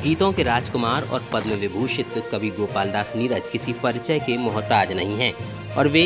गीतों के राजकुमार और पद्म विभूषित कवि गोपाल दास नीरज किसी परिचय के मोहताज नहीं हैं और वे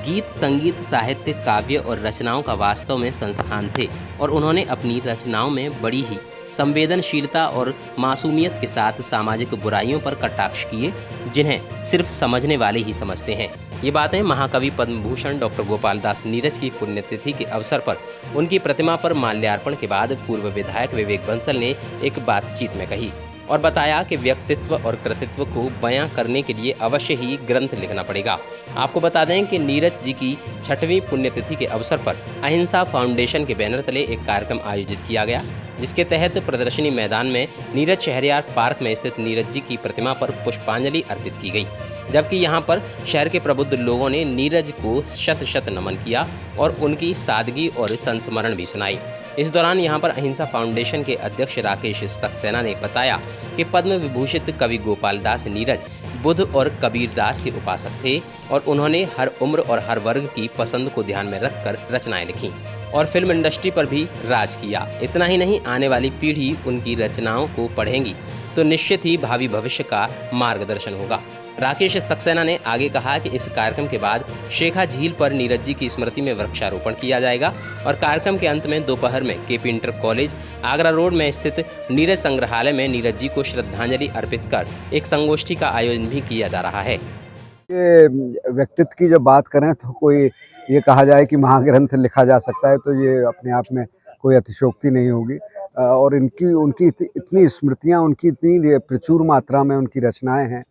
गीत, संगीत, साहित्य, काव्य और रचनाओं का वास्तव में संस्थान थे और उन्होंने अपनी रचनाओं में बड़ी ही संवेदनशीलता और मासूमियत के साथ सामाजिक बुराइयों पर कटाक्ष किए, जिन्हें सिर्फ समझने वाले ही समझते हैं। ये बातें महाकवि पद्म भूषण डॉक्टर गोपाल दास नीरज की पुण्यतिथि के अवसर पर उनकी प्रतिमा पर माल्यार्पण के बाद पूर्व विधायक विवेक बंसल ने एक बातचीत में कही और बताया कि व्यक्तित्व और कृतित्व को बयां करने के लिए अवश्य ही ग्रंथ लिखना पड़ेगा। आपको बता दें कि नीरज जी की 6वीं पुण्यतिथि के अवसर पर अहिंसा फाउंडेशन के बैनर तले एक कार्यक्रम आयोजित किया गया, जिसके तहत प्रदर्शनी मैदान में नीरज शहरयार पार्क में स्थित नीरज जी की प्रतिमा पर पुष्पांजलि अर्पित की गई, जबकि यहां पर शहर के प्रबुद्ध लोगों ने नीरज को शत शत नमन किया और उनकी सादगी और संस्मरण भी सुनाई। इस दौरान यहां पर अहिंसा फाउंडेशन के अध्यक्ष राकेश सक्सेना ने बताया कि पद्म विभूषित कवि गोपाल दास नीरज बुद्ध और कबीर दास के उपासक थे और उन्होंने हर उम्र और हर वर्ग की पसंद को ध्यान में रखकर रचनाएं लिखीं और फिल्म इंडस्ट्री पर भी राज किया। इतना ही नहीं, आने वाली पीढ़ी उनकी रचनाओं को पढ़ेंगी तो निश्चित ही भावी भविष्य का मार्गदर्शन होगा। राकेश सक्सेना ने आगे कहा कि इस कार्यक्रम के बाद शेखा झील पर नीरज जी की स्मृति में वृक्षारोपण किया जाएगा और कार्यक्रम के अंत में दोपहर में KP inter college Agra road में स्थित नीरज संग्रहालय में नीरज जी को श्रद्धांजलि अर्पित कर एक संगोष्ठी का आयोजन भी किया जा रहा है। ये व्यक्तित्व की जब बात करें तो कोई ये कहा जाए कि महाग्रंथ लिखा जा सकता है तो ये अपने आप में कोई अतिशयोक्ति नहीं होगी। और उनकी इतनी स्मृतियाँ, उनकी इतनी प्रचुर मात्रा में उनकी रचनाएं हैं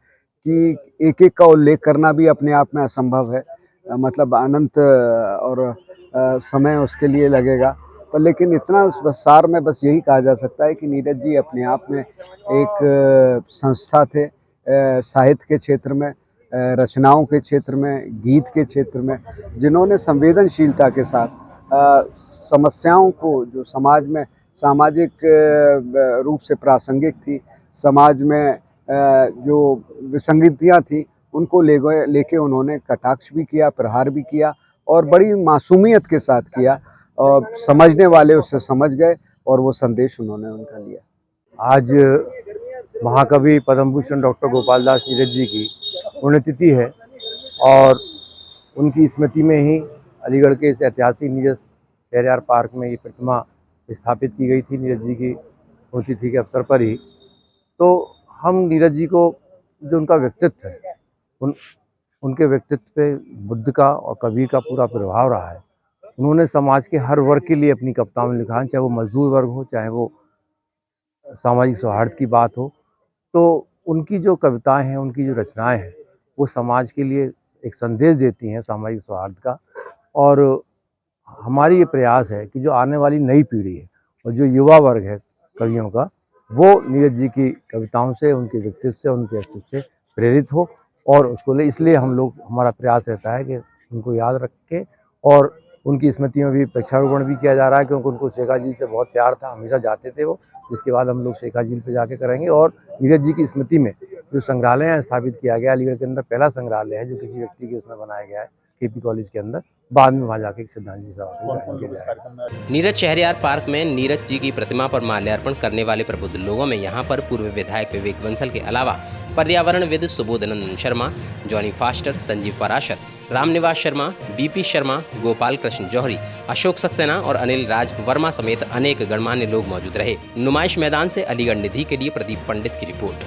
कि एक एक का उल्लेख करना भी अपने आप में असंभव है। मतलब अनंत और समय उसके लिए लगेगा, पर लेकिन इतना बस सार में बस यही कहा जा सकता है कि नीरज जी अपने आप में एक संस्था थे, साहित्य के क्षेत्र में, रचनाओं के क्षेत्र में, गीत के क्षेत्र में, जिन्होंने संवेदनशीलता के साथ समस्याओं को जो समाज में सामाजिक रूप से प्रासंगिक थी, समाज में जो विसंगतियाँ थी, उनको लेके उन्होंने कटाक्ष भी किया, प्रहार भी किया और बड़ी मासूमियत के साथ किया और समझने वाले उससे समझ गए और वो संदेश उन्होंने उनका लिया। आज महाकवि पद्म भूषण डॉक्टर गोपाल दास नीरज जी की पुण्यतिथि है और उनकी स्मृति में ही अलीगढ़ के इस ऐतिहासिक नीरज शहरयार पार्क में ये प्रतिमा स्थापित की गई थी नीरज जी की पुण्यतिथि के अवसर पर ही। तो हम नीरज जी को जो उनका व्यक्तित्व है, उनके व्यक्तित्व पे बुद्ध का और कबीर का पूरा प्रभाव रहा है। उन्होंने समाज के हर वर्ग के लिए अपनी कविताओं में लिखा है, चाहे वो मजदूर वर्ग हो, चाहे वो सामाजिक सौहार्द की बात हो। तो उनकी जो कविताएं हैं, उनकी जो रचनाएं हैं, वो समाज के लिए एक संदेश देती हैं सामाजिक सौहार्द का। और हमारी ये प्रयास है कि जो आने वाली नई पीढ़ी है और जो युवा वर्ग है कवियों का, वो नीरज जी की कविताओं से, उनके व्यक्तित्व से, उनके अस्तित्व से प्रेरित हो और उसको ले। इसलिए हमारा प्रयास रहता है कि उनको याद रख के और उनकी स्मृति में भी वृक्षारोपण भी किया जा रहा है, क्योंकि उनको शेखा झील से बहुत प्यार था, हमेशा जाते थे वो। जिसके बाद हम लोग शेखा झील पे जाके करेंगे और नीरज जी की स्मृति में जो संग्रहालय स्थापित किया गया, अलीगढ़ के अंदर पहला संग्रहालय है जो किसी व्यक्ति के उसमें बनाया गया है, केपी कॉलेज के अंदर। बाद में वहाँ जाके श्रद्धांजलि सभा किया जाएगा। नीरज शहरयार पार्क में नीरज जी की प्रतिमा पर माल्यार्पण करने वाले प्रबुद्ध लोगों में यहाँ पर पूर्व विधायक विवेक बंसल के अलावा पर्यावरणविद Subodhnandan Sharma, Johnny Foster, Sanjeev Parashar, Ramniwas Sharma, BP Sharma, Gopal Krishna Johri, Ashok Saxena और अनिल राज वर्मा समेत अनेक गणमान्य लोग मौजूद रहे। नुमाइश मैदान से अलीगढ़ निधि के लिए प्रदीप पंडित की रिपोर्ट।